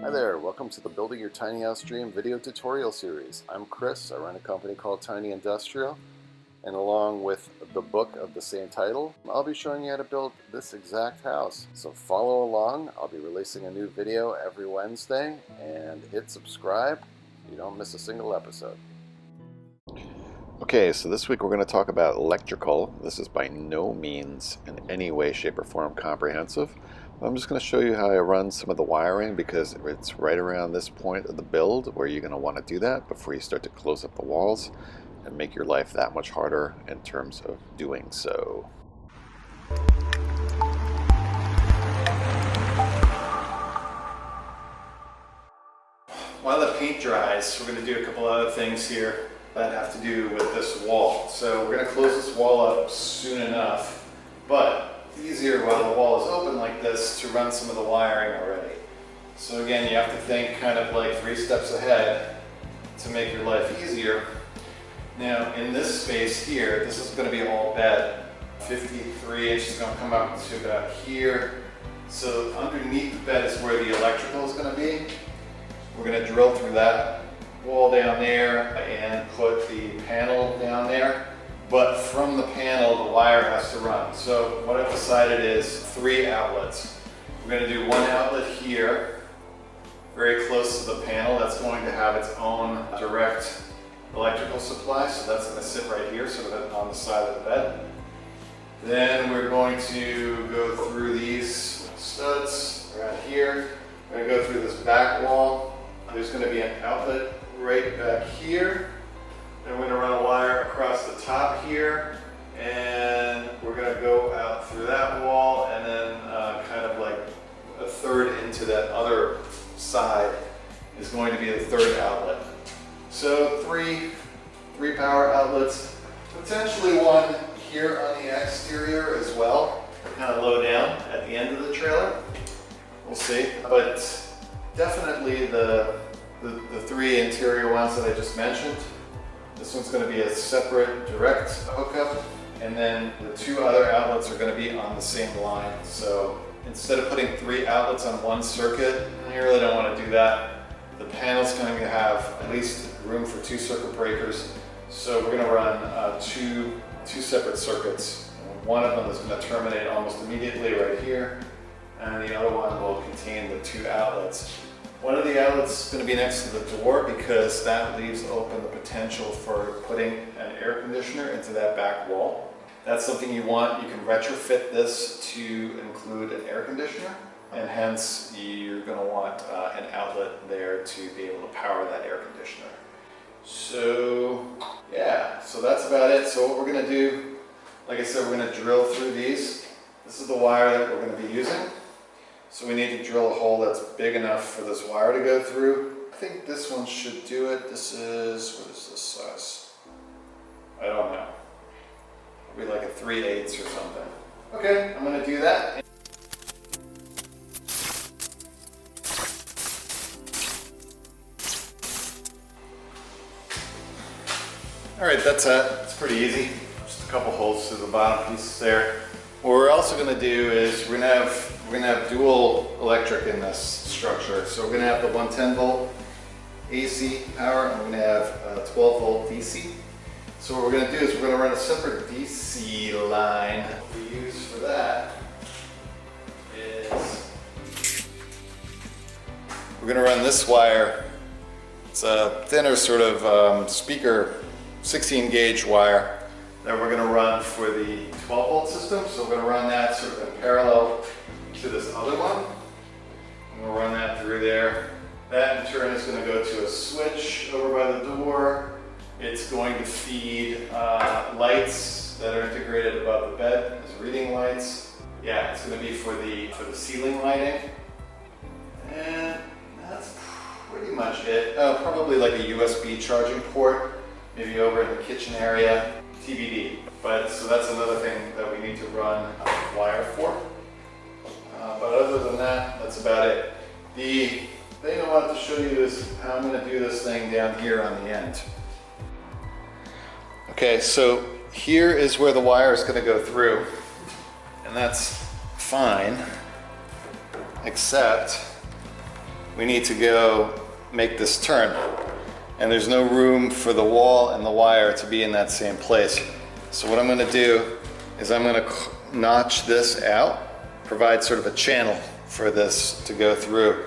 Hi there, welcome to the Building Your Tiny House Dream video tutorial series. I'm Chris, I run a company called Tiny Industrial, and along with the book of the same title, I'll be showing you how to build this exact house. So follow along, I'll be releasing a new video every Wednesday, and hit subscribe so you don't miss a single episode. Okay, so this week we're going to talk about electrical. This is by no means in any way, shape, or form comprehensive. I'm just going to show you how I run some of the wiring because it's right around this point of the build where you're going to want to do that before you start to close up the walls and make your life that much harder in terms of doing so. While the paint dries, we're going to do a couple other things here that have to do with this wall. So we're going to close this wall up soon enough, but it's easier while the wall is open like this to run some of the wiring already. So again, you have to think kind of like 3 steps ahead to make your life easier. Now in this space here, this is going to be all bed. 53 inches is going to come up to about here. So underneath the bed is where the electrical is going to be. We're going to drill through that wall down there and put the panel down there. But from the panel, the wire has to run. So what I've decided is 3 outlets. We're going to do 1 outlet here, very close to the panel. That's going to have its own direct electrical supply. So that's going to sit right here, sort of on the side of the bed. Then we're going to go through these studs around here. We're going to go through this back wall. There's going to be an outlet right back here. And we're going to run a wire across the top here, and we're going to go out through that wall, and then kind of like a third into that other side is going to be the 3rd outlet. So three power outlets, potentially 1 here on the exterior as well, kind of low down at the end of the trailer. We'll see, but definitely the 3 interior ones that I just mentioned. This one's going to be a separate direct hookup, and then the 2 other outlets are going to be on the same line. So instead of putting 3 outlets on 1 circuit, you really don't want to do that. The panel's going to have at least room for 2 circuit breakers. So we're going to run two separate circuits. One of them is going to terminate almost immediately right here, and the other one will contain the 2 outlets. One of the outlets is going to be next to the door because that leaves open the potential for putting an air conditioner into that back wall. That's something you want. You can retrofit this to include an air conditioner, and hence you're going to want an outlet there to be able to power that air conditioner. So yeah, so that's about it. So what we're going to do, like I said, we're going to drill through these. This is the wire that we're going to be using. So we need to drill a hole that's big enough for this wire to go through. I think this one should do it. This is, what is this size? I don't know. Probably like a 3/8 or something. Okay, I'm going to do that. Alright, that's it. It's pretty easy. Just a couple holes through the bottom pieces there. What we're also going to do is we're going to have dual electric in this structure. So we're going to have the 110 volt AC power, and we're going to have 12 volt DC. So what we're going to do is we're going to run a separate DC line. What we use for that is we're going to run this wire. It's a thinner sort of speaker 16 gauge wire that we're going to run for the 12 volt system. So we're going to run that sort of in parallel to this other one. And we'll run that through there. That in turn is going to go to a switch over by the door. It's going to feed lights that are integrated above the bed as reading lights. Yeah, it's going to be for the ceiling lighting. And that's pretty much it. Probably like a USB charging port, maybe over in the kitchen area. TBD. But so that's another thing that we need to run wire for. But other than that, that's about it. The thing I wanted to show you is how I'm going to do this thing down here on the end. Okay, so here is where the wire is going to go through, and that's fine, except we need to go make this turn. And there's no room for the wall and the wire to be in that same place. So what I'm gonna do is I'm gonna notch this out, provide sort of a channel for this to go through.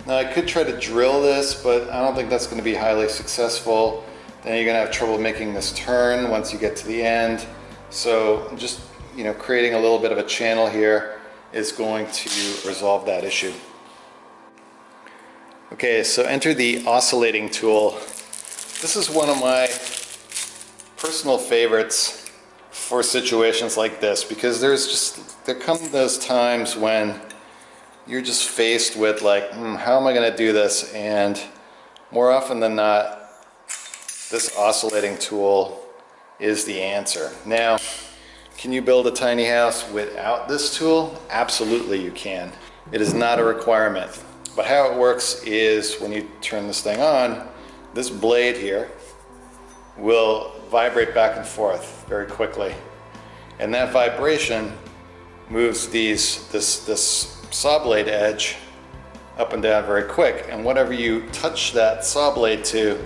Now I could try to drill this, but I don't think that's gonna be highly successful. Then you're gonna have trouble making this turn once you get to the end. So just, creating a little bit of a channel here is going to resolve that issue. Okay, so enter the oscillating tool. This is one of my personal favorites for situations like this, because there come those times when you're just faced with like, how am I gonna do this? And more often than not, this oscillating tool is the answer. Now, can you build a tiny house without this tool? Absolutely you can. It is not a requirement. But how it works is when you turn this thing on, this blade here will vibrate back and forth very quickly. And that vibration moves this saw blade edge up and down very quick. And whatever you touch that saw blade to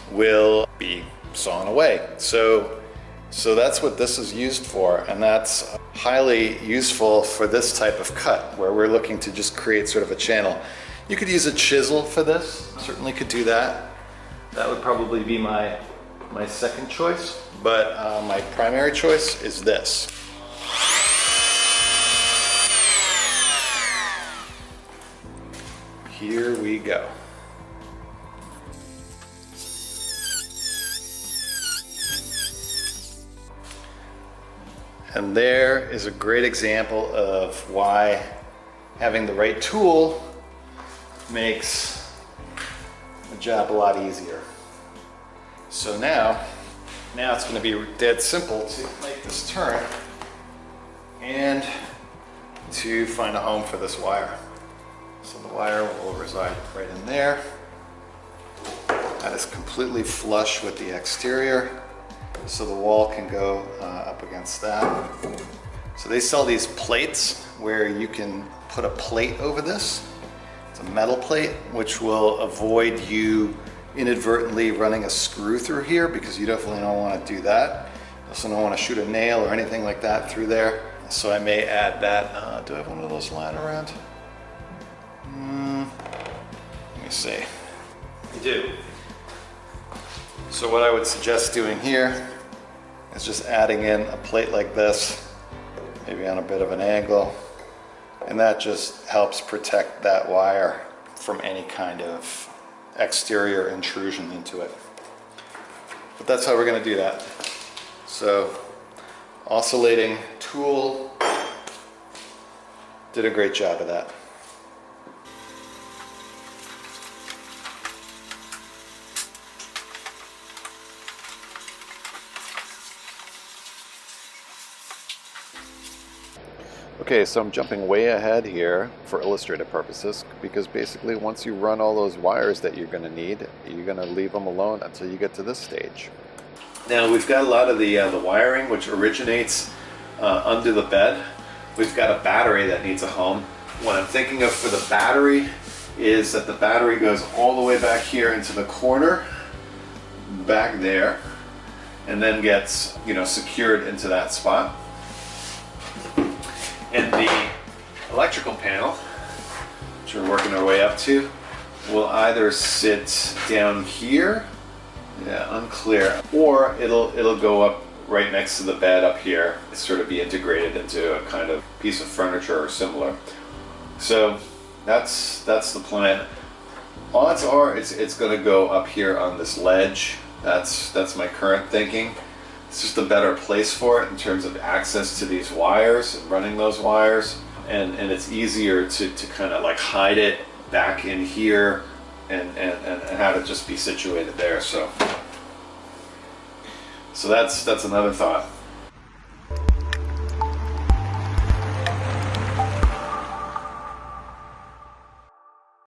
will be sawn away. So that's what this is used for, and that's highly useful for this type of cut where we're looking to just create sort of a channel. You could use a chisel for this, certainly could do that. That would probably be my second choice, but my primary choice is this. Here we go. And there is a great example of why having the right tool makes the job a lot easier. So now it's going to be dead simple to make this turn and to find a home for this wire. So the wire will reside right in there. That is completely flush with the exterior, so the wall can go up against that. So they sell these plates where you can put a plate over this. It's a metal plate, which will avoid you inadvertently running a screw through here, because you definitely don't want to do that. You also don't want to shoot a nail or anything like that through there. So I may add that. Do I have one of those lying around? Let me see. I do. So what I would suggest doing here is just adding in a plate like this, maybe on a bit of an angle, and that just helps protect that wire from any kind of exterior intrusion into it. But that's how we're going to do that. So oscillating tool did a great job of that. Okay, so I'm jumping way ahead here for illustrative purposes, because basically once you run all those wires that you're going to need, you're going to leave them alone until you get to this stage. Now we've got a lot of the wiring which originates under the bed. We've got a battery that needs a home. What I'm thinking of for the battery is that the battery goes all the way back here into the corner, back there, and then gets, secured into that spot. And the electrical panel, which we're working our way up to, will either sit down here, unclear, or it'll go up right next to the bed up here, sort of be integrated into a kind of piece of furniture or similar. So that's the plan. Odds are it's going to go up here on this ledge. That's my current thinking. It's just a better place for it in terms of access to these wires and running those wires, and it's easier to kind of like hide it back in here and have it just be situated there. So that's another thought.